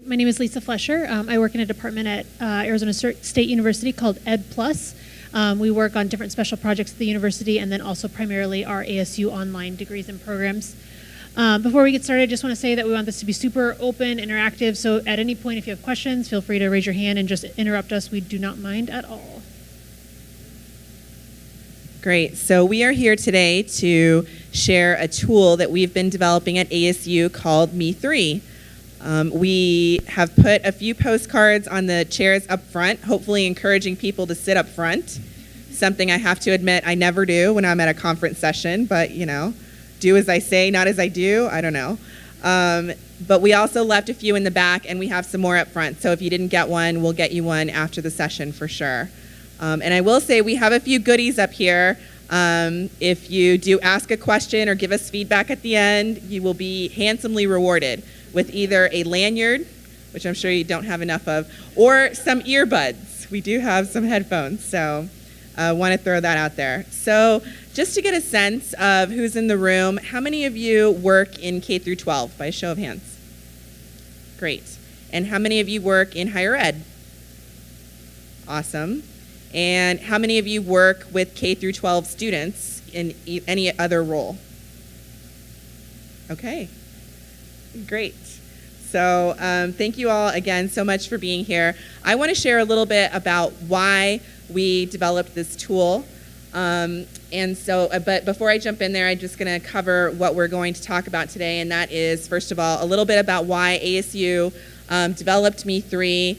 My name is Lisa Flesher. I work in a department at Arizona State University called EdPlus. We work on different special projects at the university and then also primarily our ASU online degrees and programs. Before we get started, I just want to say that we want this to be super open, interactive, so at any point if you have questions, feel free to raise your hand and just interrupt us. We do not mind at all. Great. So we are here today to share a tool that we've been developing at ASU called me3. We have put a few postcards on the chairs up front, hopefully encouraging people to sit up front. Something I have to admit I never do when I'm at a conference session, but you know, do as I say, not as I do. I don't know. But we also left a few in the back, and we have some more up front. So if you didn't get one, we'll get you one after the session for sure. And I will say we have a few goodies up here. If you do ask a question or give us feedback at the end, you will be handsomely rewarded with either a lanyard, which I'm sure you don't have enough of, or some earbuds. We do have some headphones, so I want to throw that out there. So just to get a sense of who's in the room, how many of you work in K through 12, by a show of hands? Great. And how many of you work in higher ed? Awesome. And how many of you work with K through 12 students in any other role? Okay, great. So thank you all again so much for being here. I want to share a little bit about why we developed this tool. But before I jump in there, I'm just going to cover what we're going to talk about today, and that is, first of all, a little bit about why ASU developed me3.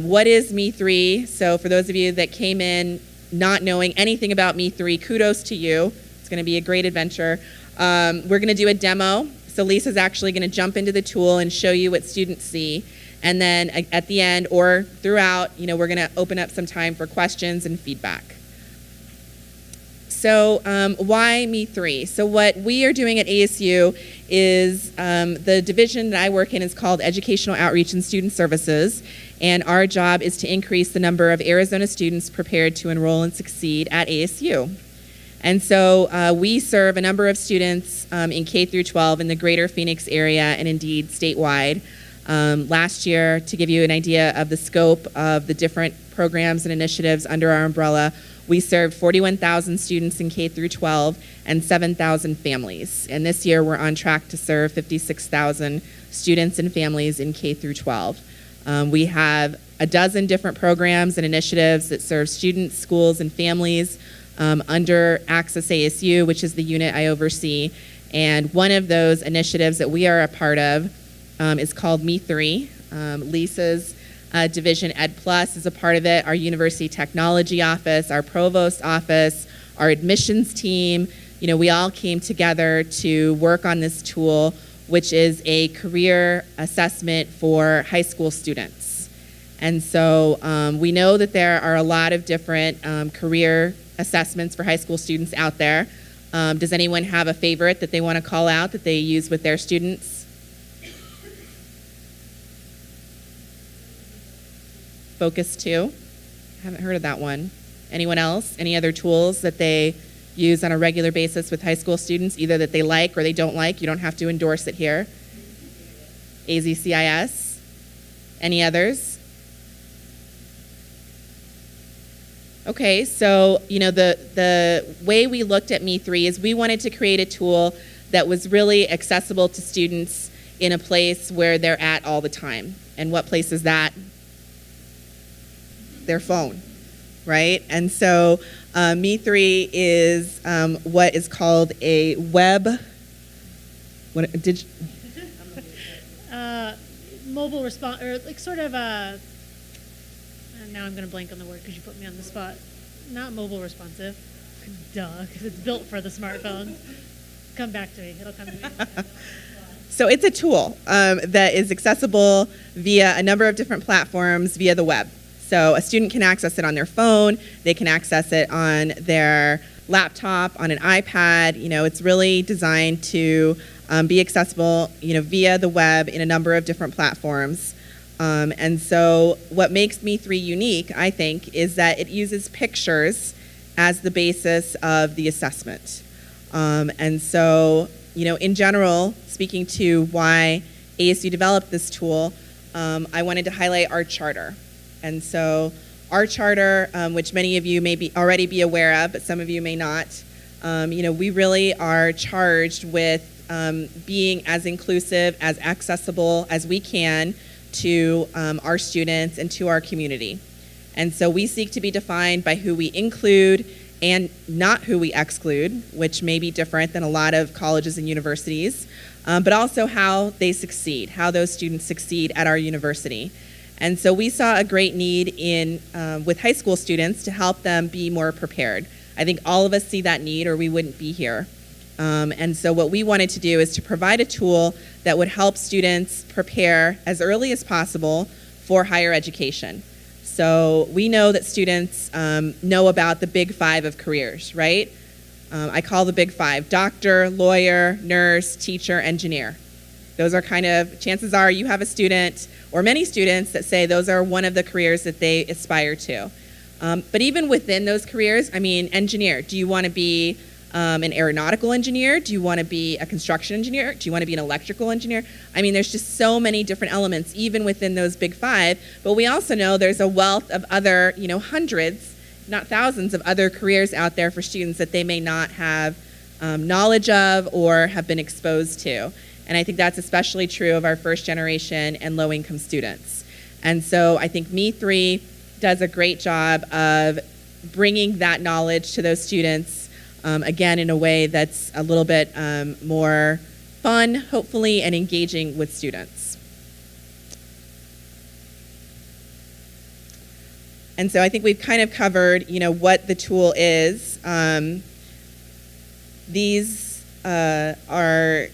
What is me3? So for those of you that came in not knowing anything about me3, kudos to you. It's going to be a great adventure. We're going to do a demo. So Lisa's actually going to jump into the tool and show you what students see. And then at the end or throughout, we're going to open up some time for questions and feedback. So why me3? So what we are doing at ASU is the division that I work in is called Educational Outreach and Student Services. And our job is to increase the number of Arizona students prepared to enroll and succeed at ASU. And so we serve a number of students in K through 12 in the greater Phoenix area and indeed statewide. Last year, to give you an idea of the scope of the different programs and initiatives under our umbrella, we served 41,000 students in K through 12 and 7,000 families. And this year we're on track to serve 56,000 students and families in K through 12. We have a dozen different programs and initiatives that serve students, schools, and families under Access ASU, which is the unit I oversee. And one of those initiatives that we are a part of is called me3. Lisa's division, EdPlus, is a part of it. Our University Technology Office, our Provost Office, our admissions team, we all came together to work on this tool, which is a career assessment for high school students. And so we know that there are a lot of different career assessments for high school students out there. Does anyone have a favorite that they want to call out that they use with their students? Focus 2. I haven't heard of that one. Anyone else? Any other tools that they use on a regular basis with high school students, either that they like or they don't like? You don't have to endorse it here. AZCIS. Any others? Okay, so the way we looked at me3 is we wanted to create a tool that was really accessible to students in a place where they're at all the time. And what place is that? Their phone, right? And so me3 is what is called a web. Mobile response, or like sort of a. Now I'm going to blank on the word because you put me on the spot. Not mobile responsive, duh, because it's built for the smartphones. Come back to me. It'll come to me. So it's a tool that is accessible via a number of different platforms via the web. So a student can access it on their phone, they can access it on their laptop, on an iPad. It's really designed to be accessible, via the web in a number of different platforms. And so what makes me3 unique, I think, is that it uses pictures as the basis of the assessment. And so, in general, speaking to why ASU developed this tool, I wanted to highlight our charter. And so our charter, which many of you may already be aware of, but some of you may not, we really are charged with being as inclusive, as accessible as we can to our students and to our community. And so we seek to be defined by who we include and not who we exclude, which may be different than a lot of colleges and universities, but also how they succeed, how those students succeed at our university. And so we saw a great need with high school students to help them be more prepared. I think all of us see that need or we wouldn't be here. And so what we wanted to do is to provide a tool that would help students prepare as early as possible for higher education. So we know that students know about the big five of careers, right? I call the big five: doctor, lawyer, nurse, teacher, engineer. Those are chances are you have a student or many students that say those are one of the careers that they aspire to. But even within those careers, engineer, do you want to be an aeronautical engineer? Do you want to be a construction engineer? Do you want to be an electrical engineer? There's just so many different elements, even within those big five. But we also know there's a wealth of other, hundreds, not thousands of other careers out there for students that they may not have knowledge of or have been exposed to. And I think that's especially true of our first generation and low-income students. And so I think me3 does a great job of bringing that knowledge to those students, again, in a way that's a little bit more fun, hopefully, and engaging with students. And so I think we've kind of covered, what the tool is. These are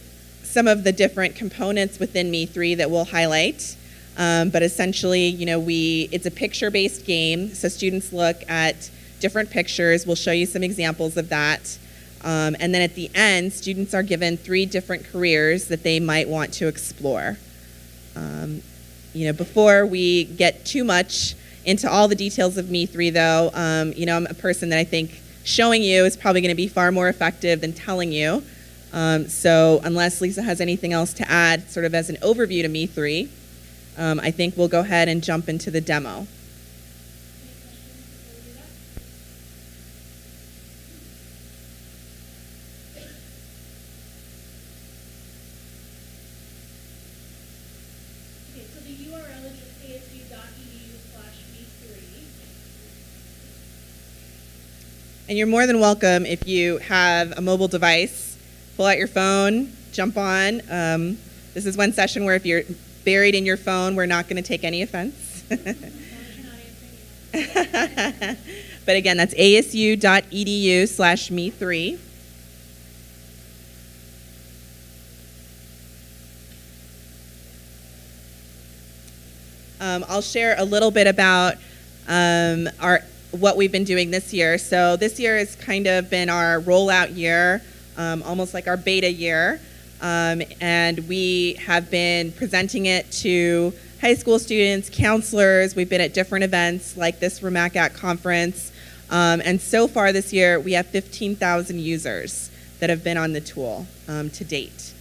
some of the different components within me3 that we'll highlight. But essentially, it's a picture-based game, so students look at different pictures. We'll show you some examples of that. And then at the end, students are given 3 different careers that they might want to explore. Before we get too much into all the details of me3, though, I'm a person that I think showing you is probably going to be far more effective than telling you. So unless Lisa has anything else to add, sort of as an overview to me3, I think we'll go ahead and jump into the demo. Okay, so the URL is just asu.edu/me3. And you're more than welcome, if you have a mobile device, pull out your phone, jump on. This is one session where if you're buried in your phone, we're not going to take any offense. But again, that's asu.edu/me3. I'll share a little bit about what we've been doing this year. So this year has kind of been our rollout year, almost like our beta year. And we have been presenting it to high school students, counselors. We've been at different events like this RMACAC conference. And so far this year, we have 15,000 users that have been on the tool to date.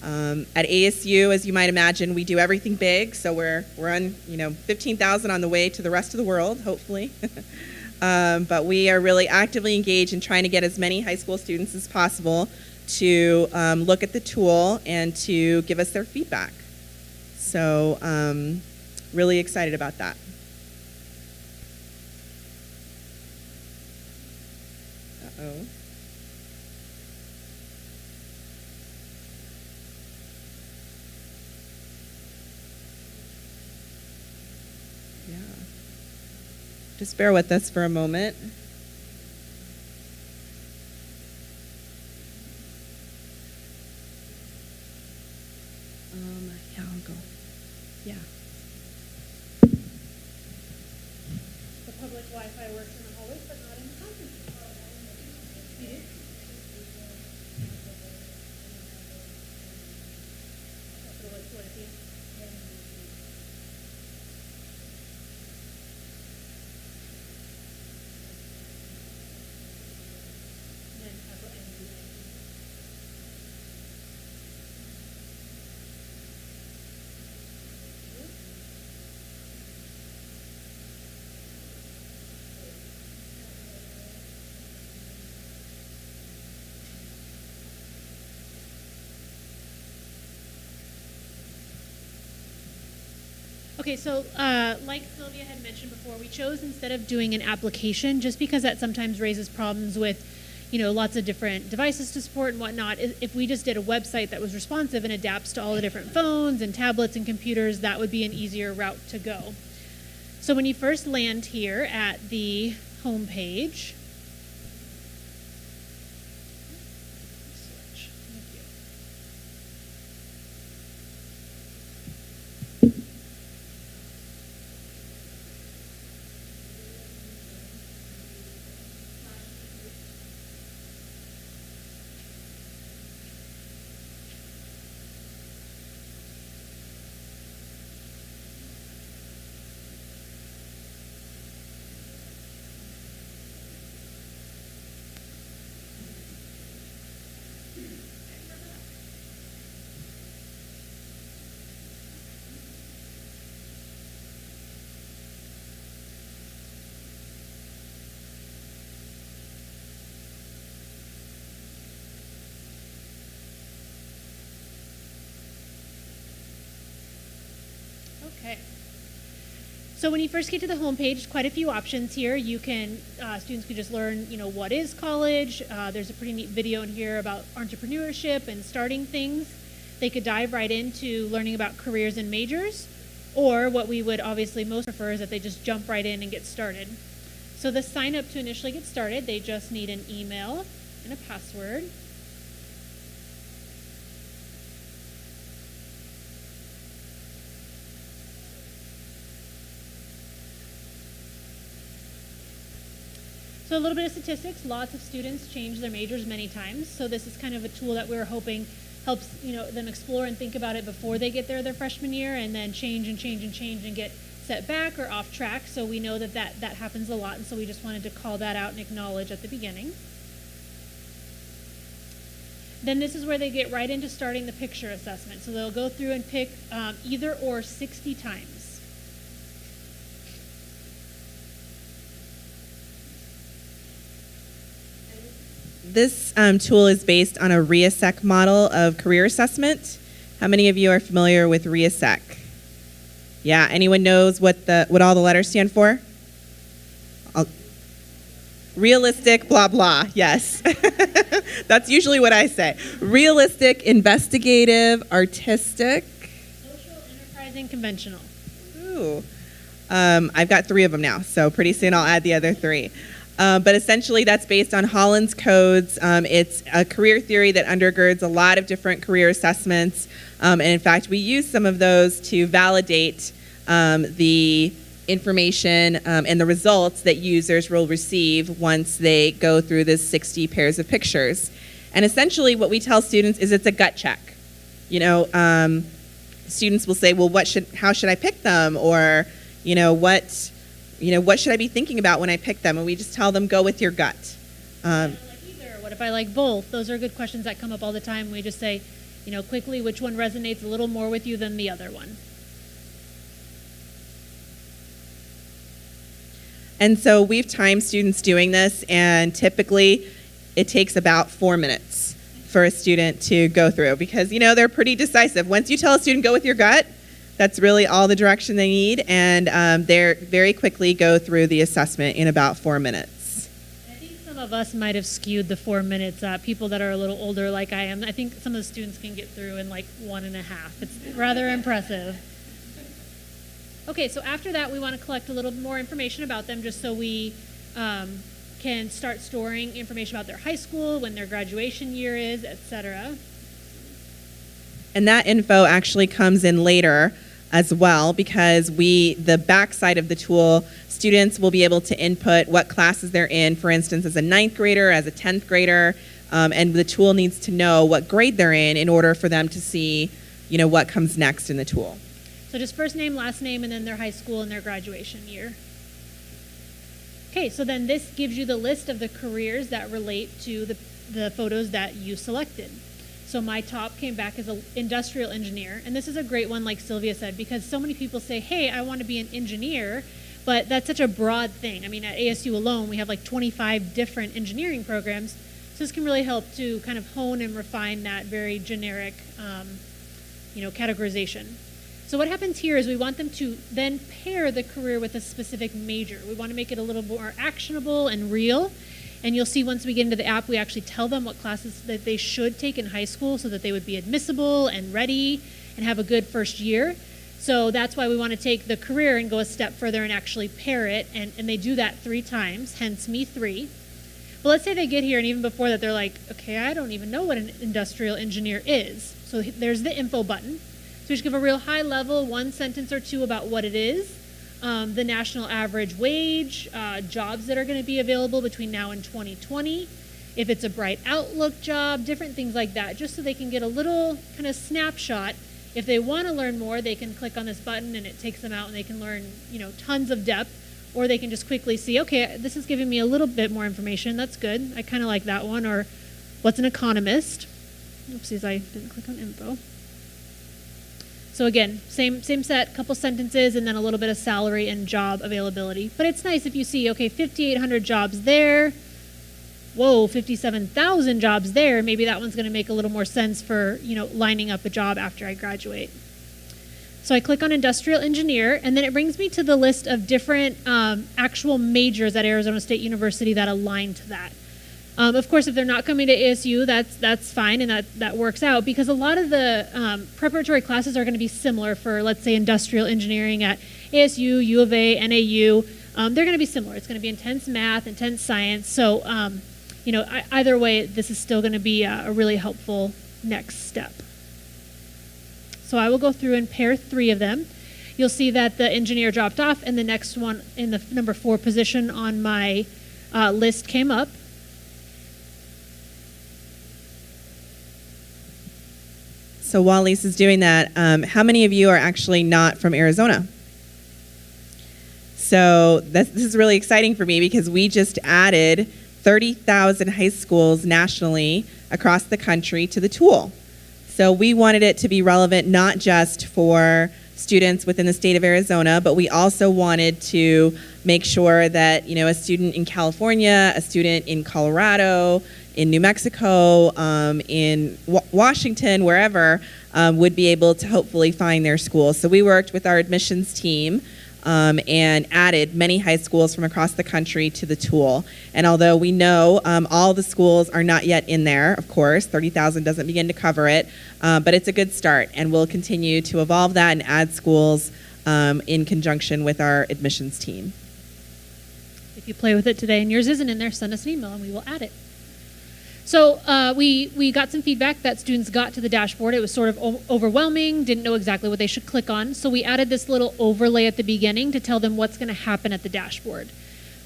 At ASU, as you might imagine, we do everything big. So we're on 15,000 on the way to the rest of the world, hopefully. But we are really actively engaged in trying to get as many high school students as possible to look at the tool and to give us their feedback. So really excited about that. Uh-oh. Yeah. Just bear with us for a moment. Yeah, I'll go. Yeah. The public Wi-Fi works in the hallways, but not in the conference room. You do? That's what it looks like, yeah. And then that's what I do. Okay, so like Sylvia had mentioned before, we chose instead of doing an application, just because that sometimes raises problems with, lots of different devices to support and whatnot. If we just did a website that was responsive and adapts to all the different phones and tablets and computers, that would be an easier route to go. So when you first land here at the home page, okay. So when you first get to the home page, quite a few options here. You can, students can just learn, what is college. There's a pretty neat video in here about entrepreneurship and starting things. They could dive right into learning about careers and majors, or what we would obviously most prefer is that they just jump right in and get started. So the sign up to initially get started, they just need an email and a password. So a little bit of statistics, lots of students change their majors many times. So this is kind of a tool that we were hoping helps them explore and think about it before they get there their freshman year, and then change and change and change and get set back or off track. So we know that happens a lot, and so we just wanted to call that out and acknowledge at the beginning. Then this is where they get right into starting the picture assessment. So they'll go through and pick either or 60 times. This tool is based on a RMACAC model of career assessment. How many of you are familiar with RMACAC? Yeah, anyone knows what all the letters stand for? Realistic, blah, blah, yes. That's usually what I say. Realistic, investigative, artistic. Social, enterprising, conventional. Ooh. I've got 3 of them now, so pretty soon I'll add the other 3. But essentially that's based on Holland's codes. It's a career theory that undergirds a lot of different career assessments. And in fact, we use some of those to validate the information and the results that users will receive once they go through this 60 pairs of pictures. And essentially what we tell students is it's a gut check. Students will say, well, how should I pick them? Or, what should I be thinking about when I pick them? And we just tell them, go with your gut. What if I like either? What if I like both? Those are good questions that come up all the time. We just say, quickly, which one resonates a little more with you than the other one? And so we've timed students doing this, and typically it takes about 4 minutes for a student to go through because, they're pretty decisive. Once you tell a student, go with your gut, that's really all the direction they need, and they very quickly go through the assessment in about 4 minutes. I think some of us might have skewed the 4 minutes. People that are a little older like I am, I think some of the students can get through in like 1.5. It's rather impressive. Okay, so after that we want to collect a little more information about them just so we can start storing information about their high school, when their graduation year is, etc. And that info actually comes in later as well, because the back side of the tool, students will be able to input what classes they're in, for instance, as a 9th grader, as a 10th grader, and the tool needs to know what grade they're in order for them to see, what comes next in the tool. So just first name, last name, and then their high school and their graduation year. Okay, so then this gives you the list of the careers that relate to the photos that you selected. So my top came back as an industrial engineer, and this is a great one, like Sylvia said, because so many people say, hey, I want to be an engineer, but that's such a broad thing. I mean, at ASU alone, we have like 25 different engineering programs, so this can really help to kind of hone and refine that very generic, categorization. So what happens here is we want them to then pair the career with a specific major. We want to make it a little more actionable and real. And you'll see once we get into the app, we actually tell them what classes that they should take in high school so that they would be admissible and ready and have a good first year. So that's why we want to take the career and go a step further and actually pair it. And they do that 3 times, hence me3. But let's say they get here and even before that, they're like, okay, I don't even know what an industrial engineer is. So there's the info button. So we just give a real high level, 1 sentence or 2 about what it is, the national average wage, jobs that are going to be available between now and 2020, if it's a bright outlook job, different things like that, just so they can get a little kind of snapshot. If they want to learn more, they can click on this button and it takes them out and they can learn, tons of depth, or they can just quickly see, okay, this is giving me a little bit more information. That's good. I kind of like that one. Or what's an economist? Oopsies, I didn't click on info. So again, same set, couple sentences, and then a little bit of salary and job availability. But it's nice if you see, okay, 5,800 jobs there. Whoa, 57,000 jobs there. Maybe that one's going to make a little more sense for, lining up a job after I graduate. So I click on industrial engineer, and then it brings me to the list of different actual majors at Arizona State University that align to that. Of course, if they're not coming to ASU, that's fine, and that works out, because a lot of the preparatory classes are going to be similar for, let's say, industrial engineering at ASU, U of A, NAU. They're going to be similar. It's going to be intense math, intense science. So, either way, this is still going to be a really helpful next step. So I will go through and pair 3 of them. You'll see that the engineer dropped off, and the next one in the number 4 position on my list came up. So while Lisa's doing that, how many of you are actually not from Arizona? So this is really exciting for me because we just added 30,000 high schools nationally across the country to the tool. So we wanted it to be relevant not just for students within the state of Arizona, but we also wanted to make sure that, a student in California, a student in Colorado, in New Mexico, in Washington, wherever, would be able to hopefully find their school. So we worked with our admissions team and added many high schools from across the country to the tool. And although we know all the schools are not yet in there, of course, 30,000 doesn't begin to cover it, but it's a good start, and we'll continue to evolve that and add schools in conjunction with our admissions team. If you play with it today and yours isn't in there, send us an email and we will add it. So we got some feedback that students got to the dashboard. It was sort of overwhelming, didn't know exactly what they should click on. So we added this little overlay at the beginning to tell them what's going to happen at the dashboard.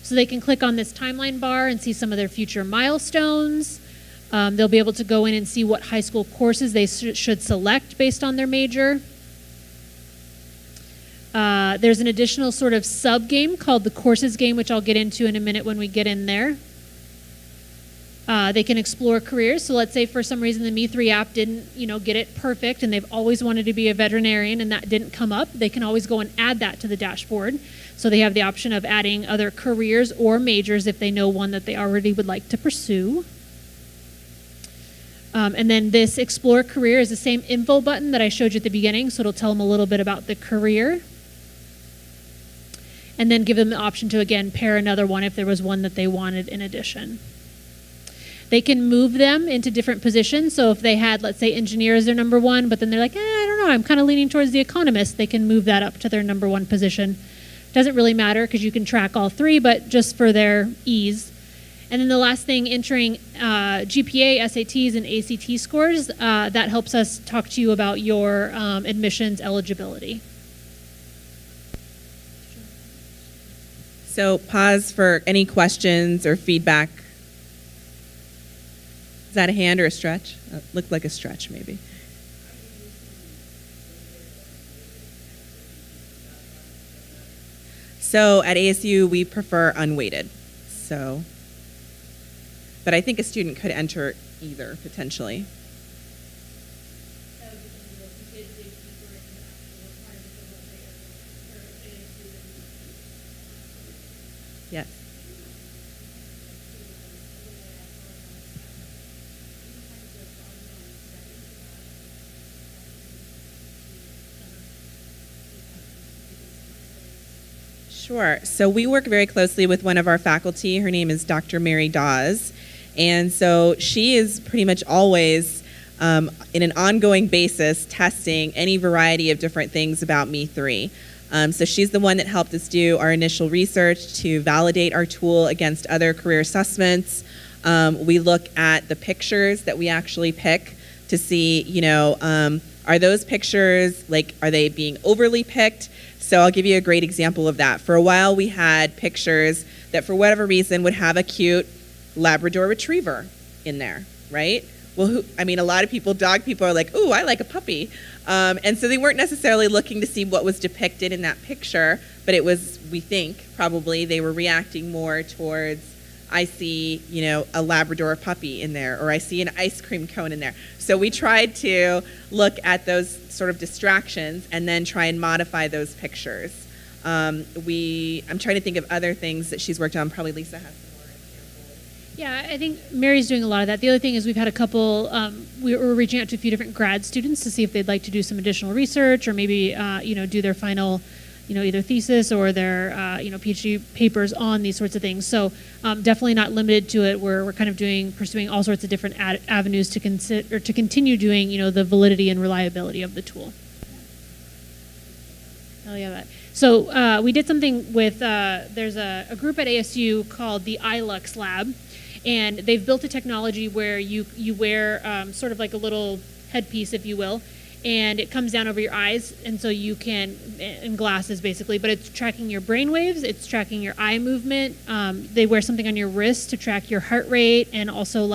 So they can click on this timeline bar and see some of their future milestones. They'll be able to go in and see what high school courses they should select based on their major. There's an additional sort of sub-game called the courses game, which I'll get into in a minute when we get in there. They can explore careers. So let's say for some reason the me3 app didn't, get it perfect, and they've always wanted to be a veterinarian and that didn't come up. They can always go and add that to the dashboard. So they have the option of adding other careers or majors if they know one that they already would like to pursue. And then this explore career is the same info button that I showed you at the beginning. So it'll tell them a little bit about the career. And then give them the option to, again, pair another one if there was one that they wanted in addition. They can move them into different positions. So if they had, let's say, engineer as their number 1, but then they're like, I don't know, I'm kind of leaning towards the economist, they can move that up to their number 1 position. Doesn't really matter because you can track all 3, but just for their ease. And then the last thing, entering GPA, SATs, and ACT scores, that helps us talk to you about your admissions eligibility. So pause for any questions or feedback. Is that a hand or a stretch? Looked like a stretch, maybe. So at ASU, we prefer unweighted. But I think a student could enter either, potentially. Yes. Sure. So we work very closely with one of our faculty. Her name is Dr. Mary Dawes. And so she is pretty much always, in an ongoing basis, testing any variety of different things about me3. So she's the one that helped us do our initial research to validate our tool against other career assessments. We look at the pictures that we actually pick to see, are those pictures, are they being overly picked? So I'll give you a great example of that. For a while, we had pictures that, for whatever reason, would have a cute Labrador Retriever in there, right? Well, a lot of people, dog people, are like, ooh, I like a puppy. And so they weren't necessarily looking to see what was depicted in that picture, but it was, we think, probably they were reacting more towards, I see, a Labrador puppy in there, or I see an ice cream cone in there. So we tried to look at those sort of distractions and then try and modify those pictures. I'm trying to think of other things that she's worked on. Probably Lisa has some more examples. Yeah, I think Mary's doing a lot of that. The other thing is we've had a couple, we were reaching out to a few different grad students to see if they'd like to do some additional research or maybe, do their final, either thesis or their, PhD papers on these sorts of things. So definitely not limited to it. We're kind of pursuing all sorts of different avenues to consider or to continue doing, the validity and reliability of the tool. Oh yeah, that. So we did something with, there's a group at ASU called the iLux Lab, and they've built a technology where you wear sort of like a little headpiece, if you will, and it comes down over your eyes, and so you can, and glasses basically, but it's tracking your brain waves, it's tracking your eye movement. They wear something on your wrist to track your heart rate, and also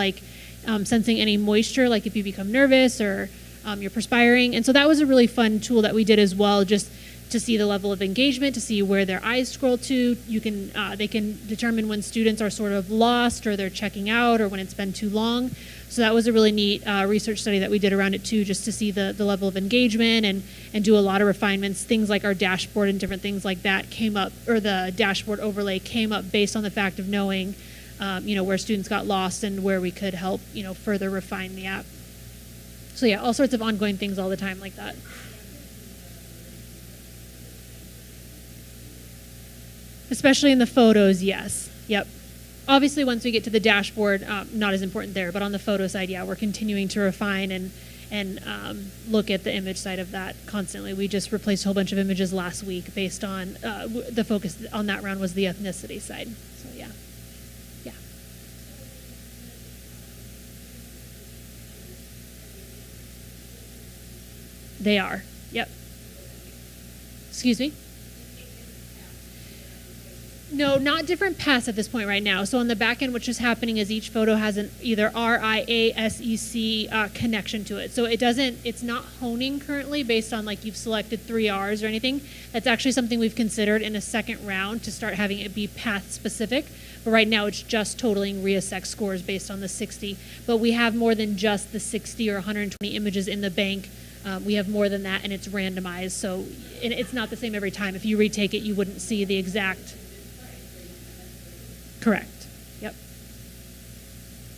sensing any moisture, like if you become nervous or you're perspiring. And so that was a really fun tool that we did as well, just to see the level of engagement, to see where their eyes scroll to. They can determine when students are sort of lost or they're checking out or when it's been too long. So that was a really neat research study that we did around it too, just to see the level of engagement and do a lot of refinements. Things like our dashboard and different things like that came up, or the dashboard overlay came up based on the fact of knowing, where students got lost and where we could help, further refine the app. So yeah, all sorts of ongoing things all the time like that. Especially in the photos, yes. Yep. Obviously, once we get to the dashboard, not as important there, but on the photo side, yeah, we're continuing to refine and look at the image side of that constantly. We just replaced a whole bunch of images last week based on the focus on that round was the ethnicity side. So yeah. Yeah. They are. Yep. Excuse me? No, not different paths at this point right now. So on the back end, which is happening is each photo has an either RIASEC connection to it. So it's not honing currently based on you've selected 3 R's or anything. That's actually something we've considered in a second round to start having it be path specific. But right now it's just totaling RIASEC scores based on the 60. But we have more than just the 60 or 120 images in the bank. We have more than that, and it's randomized. So it's not the same every time. If you retake it, you wouldn't see the exact. Correct. Yep.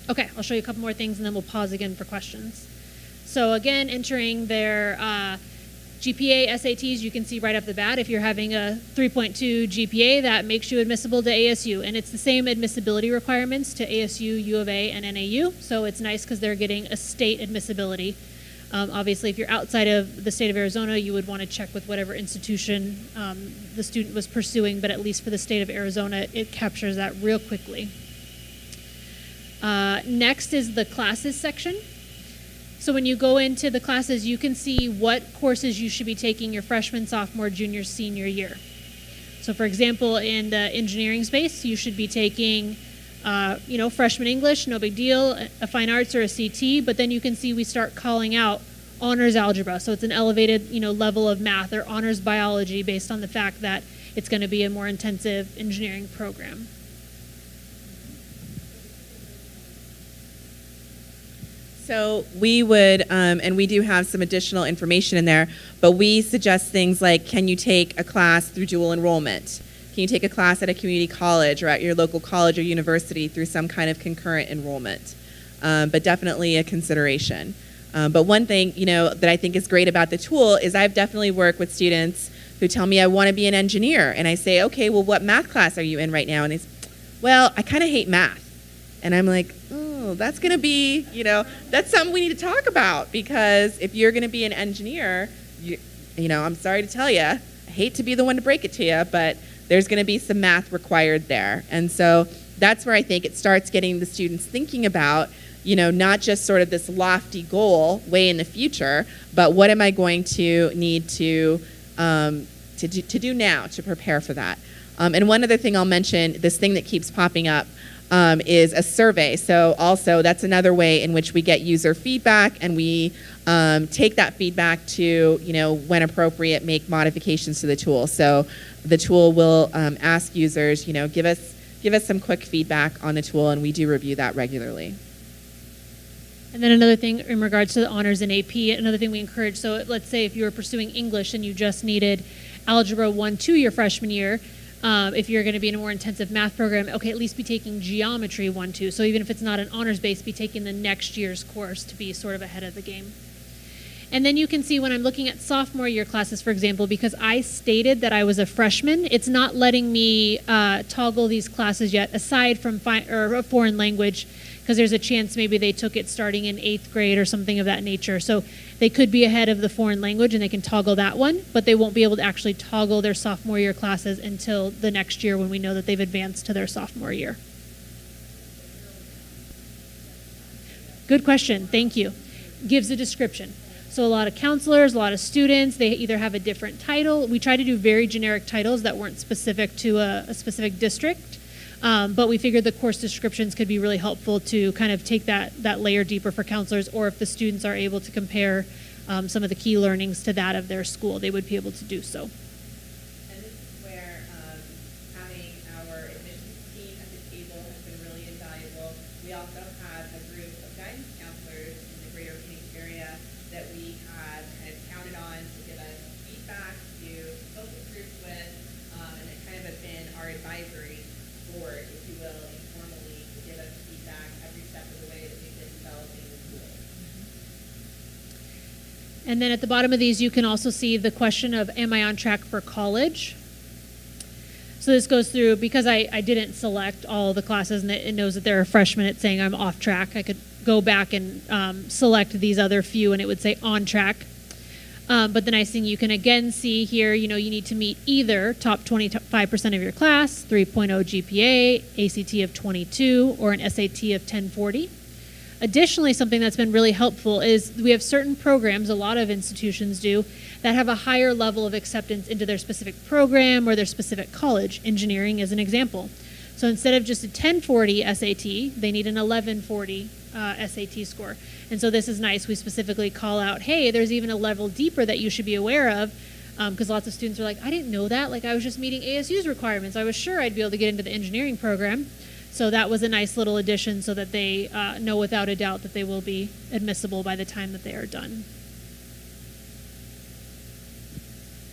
Okay, I'll show you a couple more things and then we'll pause again for questions. So again, entering their GPA, SATs, you can see right off the bat, if you're having a 3.2 GPA, that makes you admissible to ASU. And it's the same admissibility requirements to ASU, U of A, and NAU. So it's nice because they're getting a state admissibility. Obviously, if you're outside of the state of Arizona, you would want to check with whatever institution the student was pursuing, but at least for the state of Arizona, it captures that real quickly. Next is the classes section. So when you go into the classes, you can see what courses you should be taking your freshman, sophomore, junior, senior year. So for example, in the engineering space, you should be taking freshman English, no big deal, a fine arts or a CT, but then you can see we start calling out honors algebra. So it's an elevated, level of math, or honors biology based on the fact that it's going to be a more intensive engineering program. So we would, and we do have some additional information in there, but we suggest things like, can you take a class through dual enrollment? Can you take a class at a community college or at your local college or university through some kind of concurrent enrollment? But definitely a consideration. But one thing, that I think is great about the tool is I've definitely worked with students who tell me I want to be an engineer. And I say, okay, well, what math class are you in right now? And it's, well, I kind of hate math. And I'm like, oh, that's going to be, that's something we need to talk about, because if you're going to be an engineer, I'm sorry to tell you, I hate to be the one to break it to you, but there's going to be some math required there. And so that's where I think it starts getting the students thinking about, not just sort of this lofty goal way in the future, but what am I going to need to do now to prepare for that. And one other thing I'll mention, this thing that keeps popping up, is a survey. So also that's another way in which we get user feedback, and we take that feedback to, when appropriate, make modifications to the tool. So the tool will ask users, give us some quick feedback on the tool, and we do review that regularly. And then another thing in regards to the honors and AP, another thing we encourage, so let's say if you were pursuing English and you just needed Algebra 1-2 your freshman year, if you're going to be in a more intensive math program, okay, at least be taking Geometry 1-2. So even if it's not an honors base, be taking the next year's course to be sort of ahead of the game. And then you can see when I'm looking at sophomore year classes, for example, because I stated that I was a freshman, it's not letting me toggle these classes yet, aside from a foreign language, because there's a chance maybe they took it starting in 8th grade or something of that nature. So they could be ahead of the foreign language and they can toggle that one, but they won't be able to actually toggle their sophomore year classes until the next year when we know that they've advanced to their sophomore year. Good question, thank you. Gives a description. So a lot of counselors, a lot of students, they either have a different title. We try to do very generic titles that weren't specific to a specific district. But we figured the course descriptions could be really helpful to kind of take that layer deeper for counselors, or if the students are able to compare some of the key learnings to that of their school, they would be able to do so. And this is where having our admissions team at the table has been really invaluable. We also have a group of guidance counselors in the greater Phoenix area that we have kind of counted on to give us feedback, to focus groups with, and it kind of have been our advisory board, if you will, informally, to give us feedback every step of the way that we've been developing the tool. And then at the bottom of these, you can also see the question of, am I on track for college? So this goes through, because I didn't select all the classes and it knows that they're a freshman, it's saying I'm off track. I could go back and select these other few and it would say on track. But the nice thing you can again see here, you need to meet either top 25% of your class, 3.0 GPA, ACT of 22, or an SAT of 1040. Additionally, something that's been really helpful is we have certain programs, a lot of institutions do, that have a higher level of acceptance into their specific program or their specific college. Engineering is an example. So instead of just a 1040 SAT, they need an 1140 SAT score. And so this is nice. We specifically call out, hey, there's even a level deeper that you should be aware of, because lots of students are like, I didn't know that. Like, I was just meeting ASU's requirements. I was sure I'd be able to get into the engineering program. So that was a nice little addition so that they know without a doubt that they will be admissible by the time that they are done.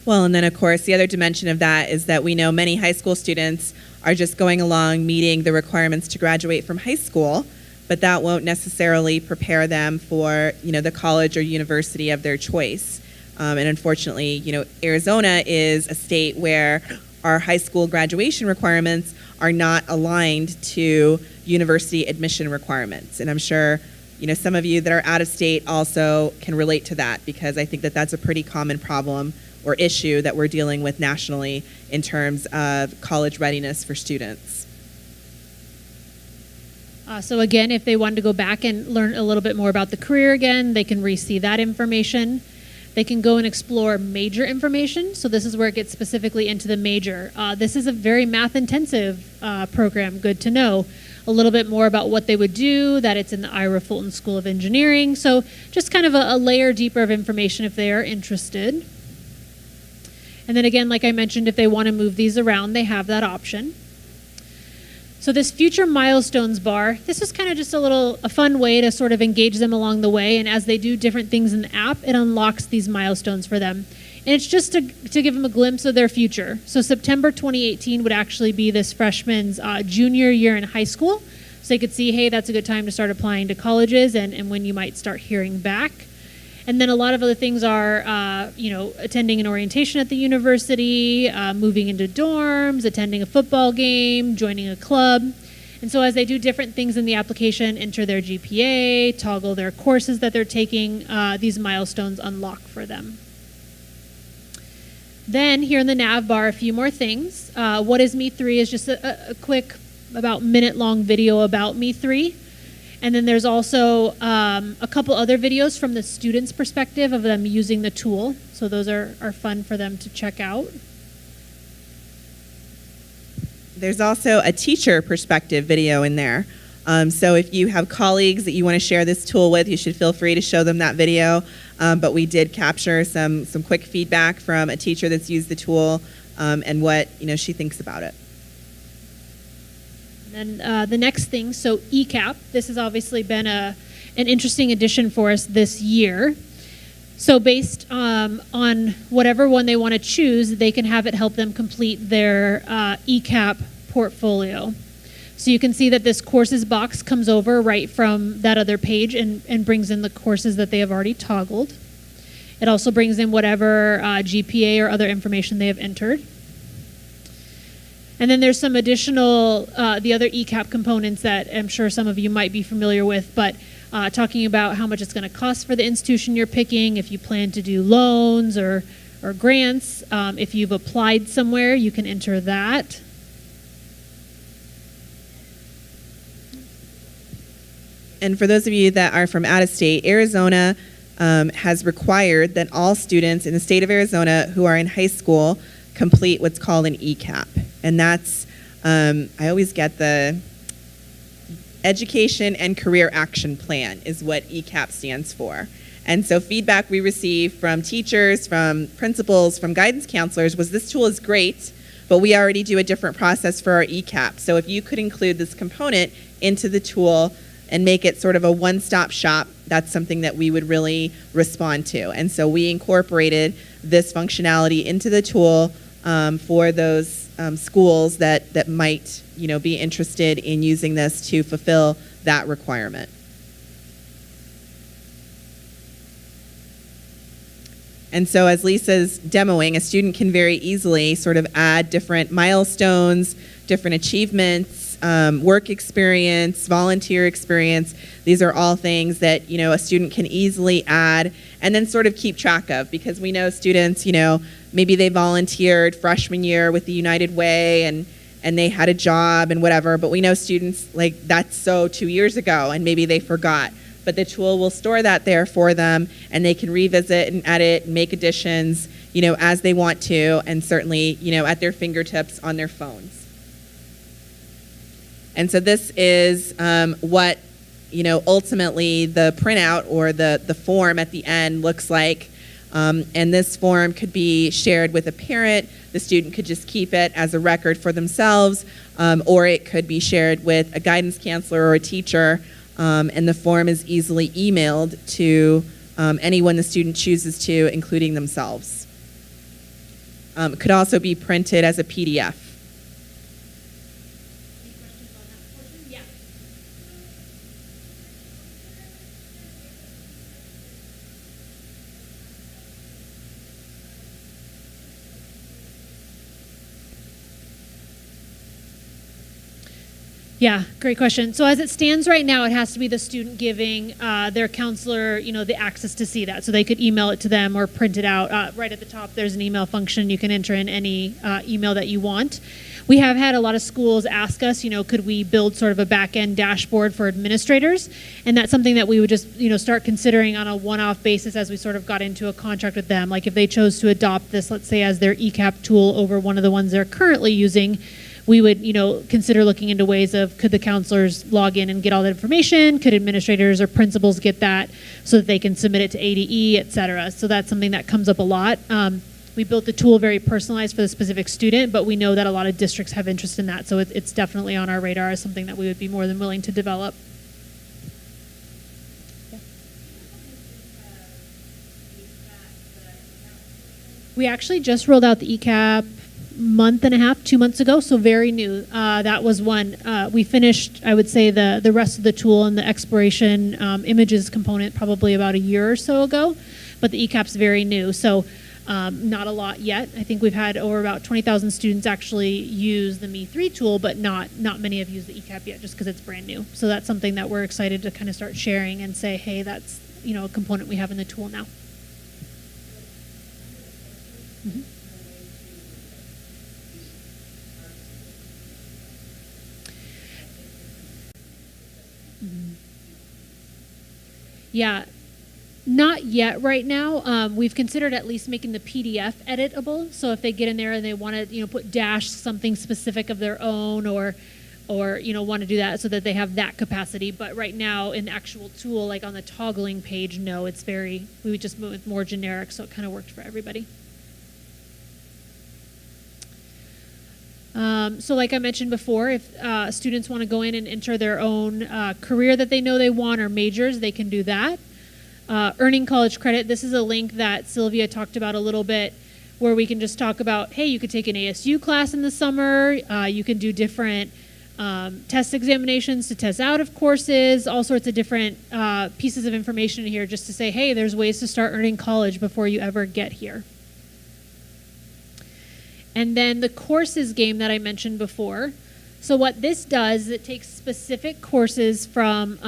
Well, and then of course, the other dimension of that is that we know many high school students are just going along meeting the requirements to graduate from high school, but that won't necessarily prepare them for, the college or university of their choice. And unfortunately, Arizona is a state where our high school graduation requirements are not aligned to university admission requirements. And I'm sure, some of you that are out of state also can relate to that, because I think that that's a pretty common problem or issue that we're dealing with nationally in terms of college readiness for students. So again, if they wanted to go back and learn a little bit more about the career again, they can re-see that information. They can go and explore major information. So this is where it gets specifically into the major. This is a very math-intensive program, good to know. A little bit more about what they would do, that it's in the Ira Fulton School of Engineering. So just kind of a layer deeper of information if they are interested. And then again, like I mentioned, if they want to move these around, they have that option. So this future Milestones Bar, this is kind of just a fun way to sort of engage them along the way. And as they do different things in the app, it unlocks these milestones for them. And it's just to give them a glimpse of their future. So September 2018 would actually be this freshman's junior year in high school. So they could see, hey, that's a good time to start applying to colleges and when you might start hearing back. And then a lot of other things are, attending an orientation at the university, moving into dorms, attending a football game, joining a club. And so as they do different things in the application, enter their GPA, toggle their courses that they're taking, these milestones unlock for them. Then here in the nav bar, a few more things. What is me3 is just a quick, about minute-long video about me3. And then there's also a couple other videos from the student's perspective of them using the tool. So those are fun for them to check out. There's also a teacher perspective video in there. So if you have colleagues that you want to share this tool with, you should feel free to show them that video. But we did capture some quick feedback from a teacher that's used the tool and what she thinks about it. And the next thing, so Ecap, this has obviously been an interesting addition for us this year. So based on whatever one they want to choose, they can have it help them complete their Ecap Portfolio. So you can see that this courses box comes over right from that other page and brings in the courses that they have already toggled. It also brings in whatever GPA or other information they have entered. And then there's some additional, the other Ecap components that I'm sure some of you might be familiar with, but talking about how much it's going to cost for the institution you're picking, if you plan to do loans or grants. If you've applied somewhere, you can enter that. And for those of you that are from out of state, Arizona has required that all students in the state of Arizona who are in high school complete what's called an ECAP. And that's, I always get the Education and Career Action Plan is what ECAP stands for. And so feedback we received from teachers, from principals, from guidance counselors was this tool is great, but we already do a different process for our ECAP. So if you could include this component into the tool and make it sort of a one-stop shop, that's something that we would really respond to. And so we incorporated this functionality into the tool for those schools that might be interested in using this to fulfill that requirement. And so as Lisa's demoing, a student can very easily sort of add different milestones, different achievements, work experience, volunteer experience. These are all things that a student can easily add and then sort of keep track of, because we know students, maybe they volunteered freshman year with the United Way and they had a job and whatever, but we know students, like, that's so 2 years ago and maybe they forgot. But the tool will store that there for them and they can revisit and edit and make additions, as they want to, and certainly, at their fingertips on their phones. And so this is what, ultimately the printout or the form at the end looks like. And this form could be shared with a parent. The student could just keep it as a record for themselves, or it could be shared with a guidance counselor or a teacher, and the form is easily emailed to anyone the student chooses to, including themselves. It could also be printed as a PDF. Yeah, great question. So as it stands right now, it has to be the student giving their counselor, the access to see that. So they could email it to them or print it out. Right at the top, there's an email function. You can enter in any email that you want. We have had a lot of schools ask us, could we build sort of a back-end dashboard for administrators? And that's something that we would just, start considering on a one-off basis as we sort of got into a contract with them. Like if they chose to adopt this, let's say, as their ECAP tool over one of the ones they're currently using, we would, consider looking into ways of, could the counselors log in and get all that information? Could administrators or principals get that so that they can submit it to ADE, et cetera? So that's something that comes up a lot. We built the tool very personalized for the specific student, but we know that a lot of districts have interest in that. So it's definitely on our radar as something that we would be more than willing to develop. Yeah. We actually just rolled out the ECAP month and a half, 2 months ago, so very new. That was one. We finished, I would say, the rest of the tool and the exploration images component probably about a year or so ago. but the ECAP's very new. So not a lot yet. I think we've had over about 20,000 students actually use the me3 tool, but not many have used the ECAP yet just because it's brand new. So that's something that we're excited to kind of start sharing and say, hey, that's a component we have in the tool now. Mm-hmm. Yeah, not yet right now. We've considered at least making the PDF editable. So if they get in there and they want to, put dash something specific of their own, or want to do that so that they have that capacity. But right now in the actual tool, like on the toggling page, no, we would just move with more generic, so it kind of worked for everybody. So like I mentioned before, if students want to go in and enter their own career that they know they want or majors, they can do that. Earning college credit, this is a link that Sylvia talked about a little bit, where we can just talk about, hey, you could take an ASU class in the summer, you can do different test examinations to test out of courses, all sorts of different pieces of information in here just to say, hey, there's ways to start earning college before you ever get here. And then the courses game that I mentioned before. So what this does is it takes specific courses from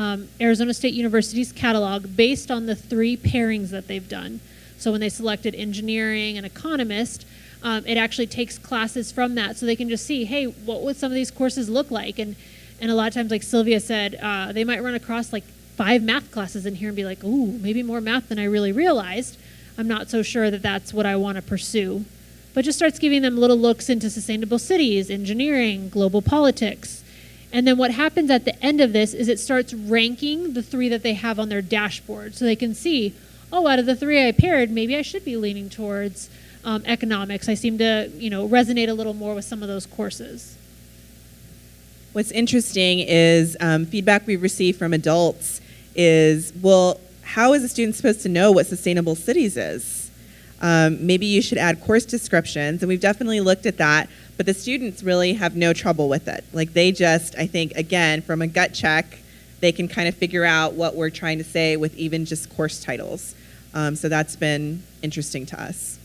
Arizona State University's catalog based on the 3 pairings that they've done. So when they selected engineering and economist, it actually takes classes from that so they can just see, hey, what would some of these courses look like? And a lot of times, like Sylvia said, they might run across like 5 math classes in here and be like, ooh, maybe more math than I really realized. I'm not so sure that that's what I want to pursue. But just starts giving them little looks into sustainable cities, engineering, global politics. And then what happens at the end of this is it starts ranking the 3 that they have on their dashboard. So they can see, oh, out of the 3 I paired, maybe I should be leaning towards economics. I seem to, resonate a little more with some of those courses. What's interesting is feedback we've received from adults is, well, how is a student supposed to know what sustainable cities is? Maybe you should add course descriptions, and we've definitely looked at that, but the students really have no trouble with it. Like they just, I think, again, from a gut check, they can kind of figure out what we're trying to say with even just course titles. So that's been interesting to us.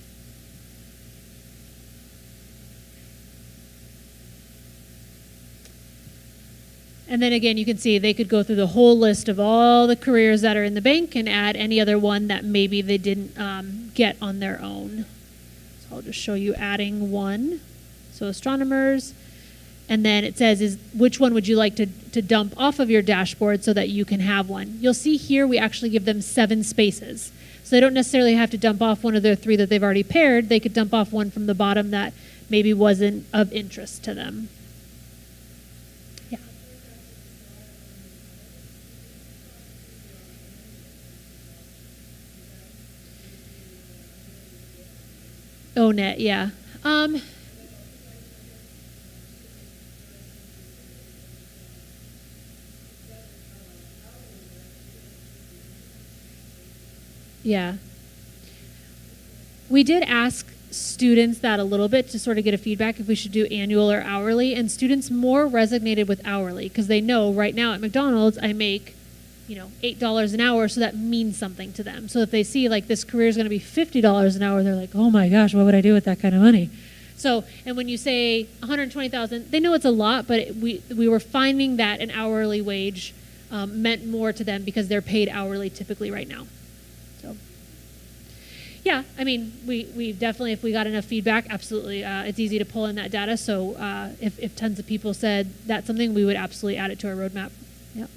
And then again, you can see they could go through the whole list of all the careers that are in the bank and add any other one that maybe they didn't get on their own. So I'll just show you adding one. So astronomers. And then it says, which one would you like to dump off of your dashboard so that you can have one? You'll see here we actually give them 7 spaces. So they don't necessarily have to dump off one of their 3 that they've already paired. They could dump off one from the bottom that maybe wasn't of interest to them. ONET, yeah. Yeah. We did ask students that a little bit to sort of get a feedback if we should do annual or hourly, and students more resonated with hourly because they know right now at McDonald's I make $8 an hour, so that means something to them. So if they see like this career is going to be $50 an hour, they're like, oh my gosh, what would I do with that kind of money? So, and when you say 120,000, they know it's a lot, but we were finding that an hourly wage meant more to them because they're paid hourly typically right now. So, yeah, I mean, we definitely, if we got enough feedback, absolutely, it's easy to pull in that data. So if tons of people said that's something, we would absolutely add it to our roadmap. Yep.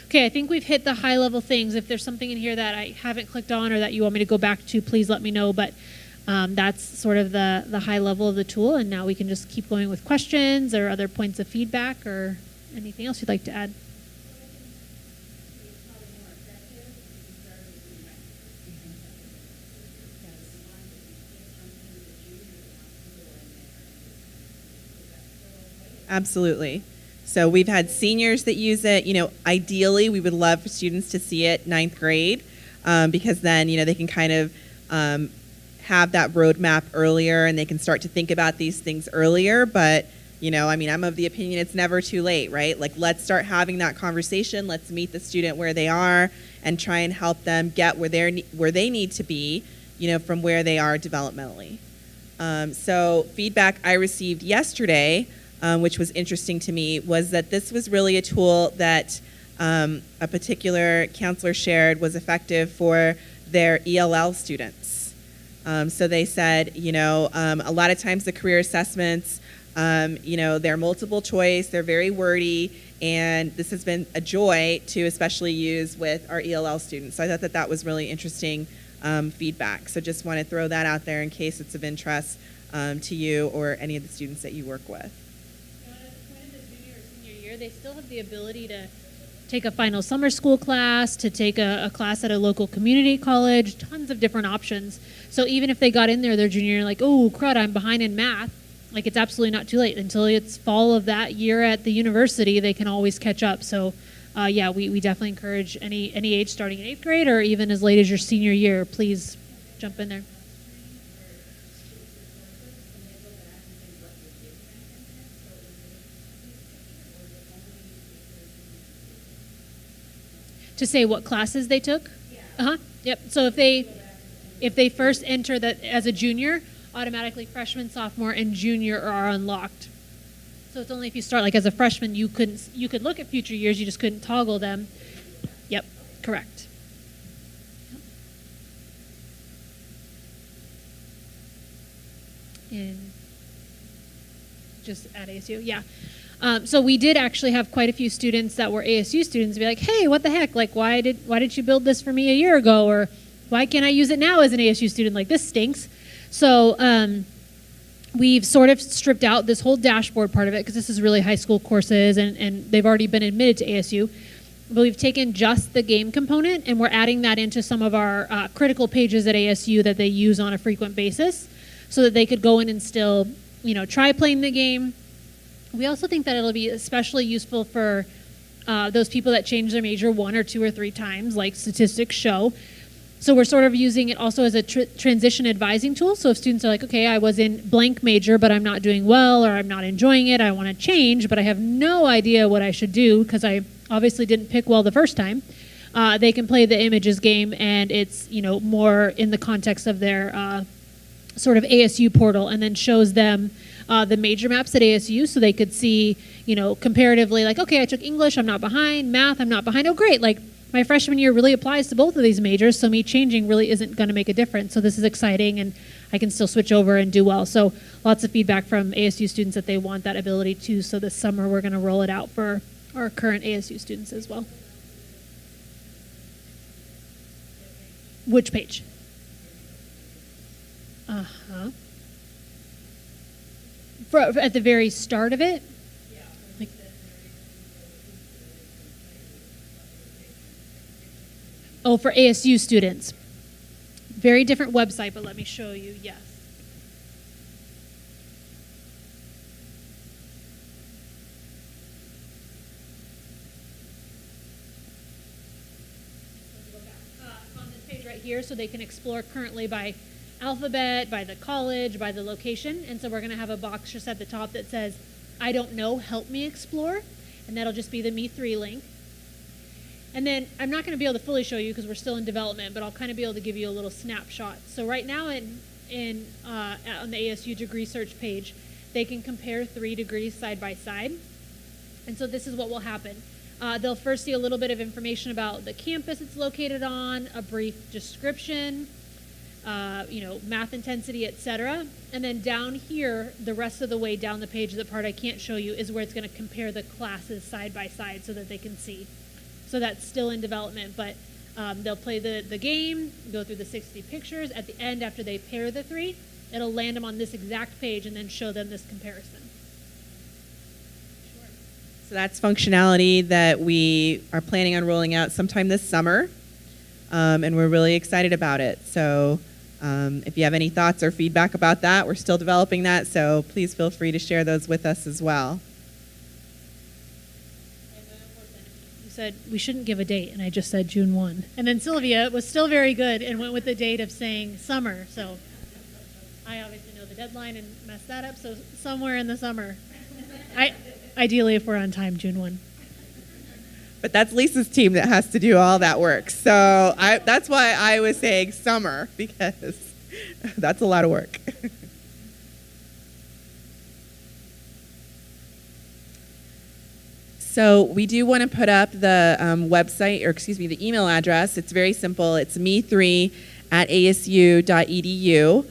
Okay, I think we've hit the high-level things. If there's something in here that I haven't clicked on or that you want me to go back to, please let me know. But that's sort of the high level of the tool, and now we can just keep going with questions or other points of feedback or anything else you'd like to add. Absolutely. So we've had seniors that use it. Ideally, we would love for students to see it 9th grade because then, they can kind of have that roadmap earlier and they can start to think about these things earlier. But, I'm of the opinion it's never too late, right? Like, let's start having that conversation. Let's meet the student where they are and try and help them get where they need to be, from where they are developmentally. So feedback I received yesterday, which was interesting to me, was that this was really a tool that a particular counselor shared was effective for their ELL students. So they said, a lot of times the career assessments, they're multiple choice, they're very wordy, and this has been a joy to especially use with our ELL students. So I thought that was really interesting feedback. So just want to throw that out there in case it's of interest to you or any of the students that you work with. At the point of the junior or senior year, they still have the ability to take a final summer school class, to take a class at a local community college, tons of different options. So even if they got in there their junior year, like, oh, crud, I'm behind in math, like it's absolutely not too late. Until it's fall of that year at the university, they can always catch up. So we definitely encourage any age starting in 8th grade or even as late as your senior year, please jump in there. To say what classes they took? Yeah. Yep. So if they first enter that as a junior, automatically freshman, sophomore, and junior are unlocked. So it's only if you start like as a freshman, you could look at future years, you just couldn't toggle them. Yep, correct. In just at ASU, yeah. So we did actually have quite a few students that were ASU students be like, hey, what the heck? Like, why did you build this for me a year ago? Or why can't I use it now as an ASU student? Like, this stinks. So we've sort of stripped out this whole dashboard part of it because this is really high school courses and they've already been admitted to ASU. But we've taken just the game component and we're adding that into some of our critical pages at ASU that they use on a frequent basis so that they could go in and still, try playing the game. We also think that it'll be especially useful for those people that change their major 1 or 2 or 3 times, like statistics show. So we're sort of using it also as a transition advising tool. So if students are like, okay, I was in blank major, but I'm not doing well, or I'm not enjoying it, I want to change, but I have no idea what I should do because I obviously didn't pick well the first time, they can play the images game, and it's, more in the context of their sort of ASU portal, and then shows them the major maps at ASU so they could see, comparatively, like, okay, I took English, I'm not behind, math, I'm not behind, oh great, like, my freshman year really applies to both of these majors, so me changing really isn't going to make a difference. So this is exciting, and I can still switch over and do well. So lots of feedback from ASU students that they want that ability too. So this summer we're going to roll it out for our current ASU students as well. Which page? Uh-huh. At the very start of it? Oh, for ASU students. Very different website, but let me show you, yes. On this page right here, so they can explore currently by alphabet, by the college, by the location. And so we're going to have a box just at the top that says, I don't know, help me explore. And that'll just be the Me3 link. And then I'm not going to be able to fully show you because we're still in development, but I'll kind of be able to give you a little snapshot. So right now on the ASU degree search page, they can compare 3 degrees side by side. And so this is what will happen. They'll first see a little bit of information about the campus it's located on, a brief description, math intensity, etc. And then down here, the rest of the way down the page, the part I can't show you, is where it's going to compare the classes side by side so that they can see. So that's still in development, but they'll play the game, go through the 60 pictures. At the end, after they pair the 3, it'll land them on this exact page and then show them this comparison. Sure. So that's functionality that we are planning on rolling out sometime this summer, and we're really excited about it. So if you have any thoughts or feedback about that, we're still developing that, so please feel free to share those with us as well. Said we shouldn't give a date, and I just said June 1. And then Sylvia was still very good and went with the date of saying summer. So I obviously know the deadline and messed that up. So somewhere in the summer, ideally if we're on time, June 1. But that's Lisa's team that has to do all that work. So that's why I was saying summer, because that's a lot of work. So we do want to put up the website, or excuse me, the email address. It's very simple. It's me3@asu.edu.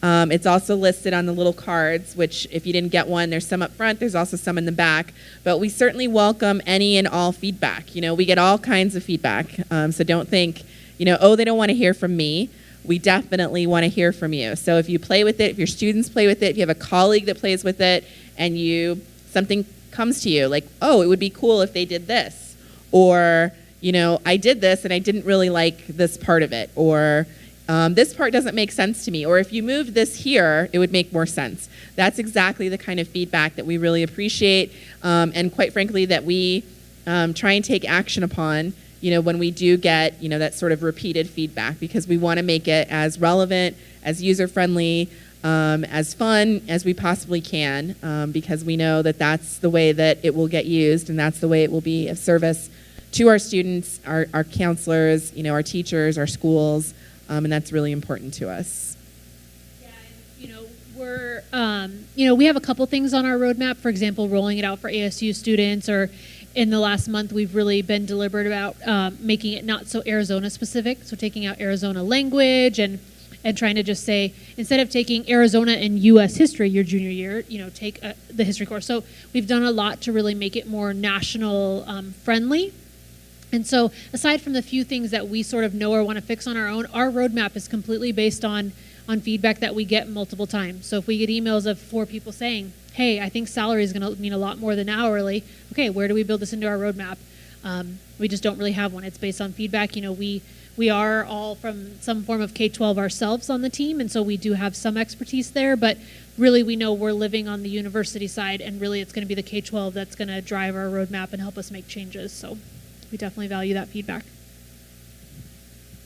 It's also listed on the little cards, which if you didn't get one, there's some up front, there's also some in the back. But we certainly welcome any and all feedback. You know, we get all kinds of feedback. So don't think, you know, oh, they don't want to hear from me. We definitely want to hear from you. So if you play with it, if your students play with it, if you have a colleague that plays with it, and something comes to you like, oh, it would be cool if they did this. Or, you know, I did this and I didn't really like this part of it. Or this part doesn't make sense to me. Or if you moved this here, it would make more sense. That's exactly the kind of feedback that we really appreciate, and quite frankly, that we try and take action upon, you know, when we do get, you know, that sort of repeated feedback, because we want to make it as relevant, as user-friendly, as fun as we possibly can, because we know that that's the way that it will get used, and that's the way it will be of service to our students, our counselors, you know, our teachers, our schools, and that's really important to us. Yeah, and, you know, we're, you know, we have a couple things on our roadmap. For example, rolling it out for ASU students, or in the last month, we've really been deliberate about making it not so Arizona specific. So taking out Arizona language and trying to just say, instead of taking Arizona and U.S. history your junior year, you know, take the history course. So we've done a lot to really make it more national friendly. And so aside from the few things that we sort of know or want to fix on our own, our roadmap is completely based on feedback that we get multiple times. So if we get emails of 4 people saying, hey, I think salary is going to mean a lot more than hourly, okay, where do we build this into our roadmap? We just don't really have one. It's based on feedback. You know, we are all from some form of K-12 ourselves on the team, and so we do have some expertise there, but really we know we're living on the university side, and really it's going to be the K-12 that's going to drive our roadmap and help us make changes. So we definitely value that feedback.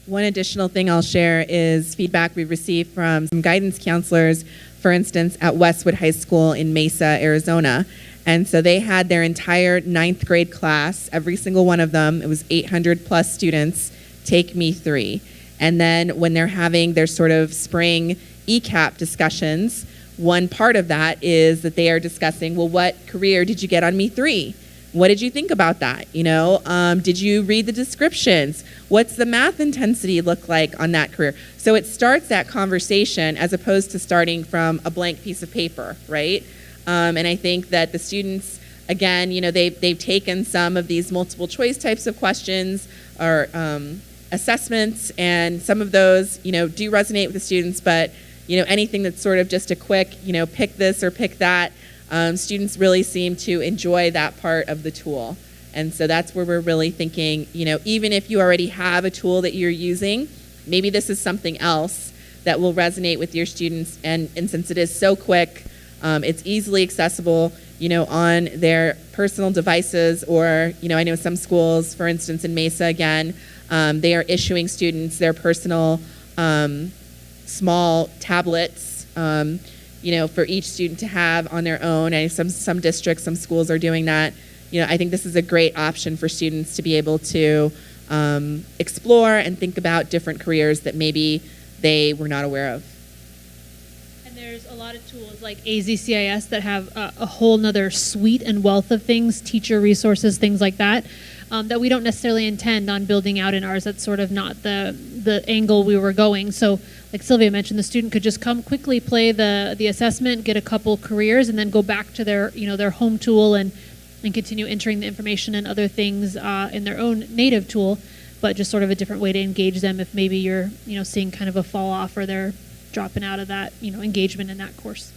One additional thing I'll share is feedback we've received from some guidance counselors, for instance, at Westwood High School in Mesa, Arizona. And so they had their entire 9th grade class, every single one of them, it was 800 plus students, take me3. And then when they're having their sort of spring Ecap discussions, one part of that is that they are discussing, well, what career did you get on me3? What did you think about that? You know, did you read the descriptions? What's the math intensity look like on that career? So it starts that conversation as opposed to starting from a blank piece of paper, right? And I think that the students, again, you know, they've taken some of these multiple choice types of questions or assessments, and some of those, you know, do resonate with the students, but, you know, anything that's sort of just a quick, you know, pick this or pick that, students really seem to enjoy that part of the tool. And so that's where we're really thinking, you know, even if you already have a tool that you're using, maybe this is something else that will resonate with your students. And since it is so quick, it's easily accessible, you know, on their personal devices, or, you know, I know some schools, for instance, in Mesa, again, they are issuing students their personal small tablets, you know, for each student to have on their own. And some districts, some schools are doing that. You know, I think this is a great option for students to be able to explore and think about different careers that maybe they were not aware of. And there's a lot of tools like AZCIS that have a whole nother suite and wealth of things, teacher resources, things like that, that we don't necessarily intend on building out in ours. That's sort of not the angle we were going. So like Sylvia mentioned, the student could just come quickly, play the assessment, get a couple careers, and then go back to their, you know, their home tool and continue entering the information and other things in their own native tool, but just sort of a different way to engage them if maybe you're, you know, seeing kind of a fall off or they're dropping out of that, you know, engagement in that course.